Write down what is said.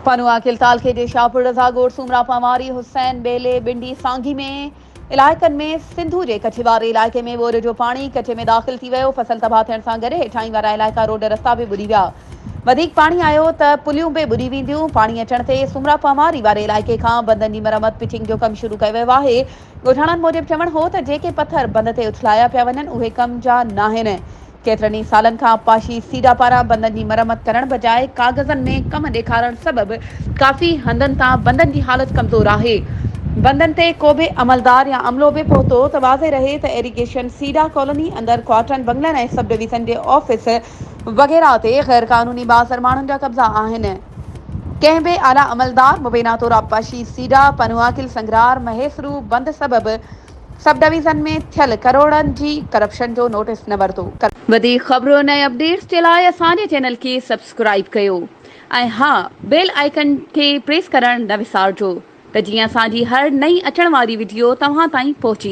पनुआ किलताल के जे शाहपुर रज़ा गोड़ सूमरा पवारी हुसैन बेले बिंडी सांगी में इलाइक़नि में सिंधु जे कच्छ वारे इलाइक़े में बोर जो पानी कच्छ में दाख़िल थी वियो। फसल तबाह थियण सां गॾु हेठाहीं वारा इलाइक़ा रोड रस्ता बि ॿुॾी विया। वधीक पाणी आयो त पुलियूं बि ॿुॾी वेंदियूं। पाणी अचण ते सूमरा पवारी वारे इलाइक़े खां बंदनि जी मरमत पिचिंग जो कमु शुरू कयो वियो आहे। ॻोठाणनि मूजिबि चवणु हो त जेके पथर बंद ते उछलाया पिया वञनि उहे कम जा नाहिनि। केतिरनि ई सालनि खां पाशी सीडा पारां बंदनि जी मरमत करण बजाए कागज़नि में कम ॾेखारण सबबि काफ़ी हंधनि तां बंदनि जी हालत कमज़ोर आहे। बंदनि ते को बि अमलदार या अमलो बि पहुतो त वाज़े रहे त इरिगेशन सीडा कॉलोनी अंदरि क्वार्टरनि बंगलनि ऐं सब डिवीज़न जे ऑफिस वग़ैरह ते गैर क़ानूनी बाज़र माण्हुनि जा कब्ज़ा आहिनि। कंहिं बि आला अमलदार मुबैना तौर पाशी सीडा पनुआकिल संगरार महेसरू बंद सबबि सब डिवीज़न में थियल करोड़नि जी करप्शन जो नोटिस न वरितो। वधीक ख़बरुनि ऐं अपडेट्स जे लाइ असांजे चैनल खे सब्सक्राइब कयो ऐं हा बेल आइकन खे प्रेस करणु न विसारिजो त जीअं असांजी हर नई अचण वारी वीडियो तव्हां ताईं पहुची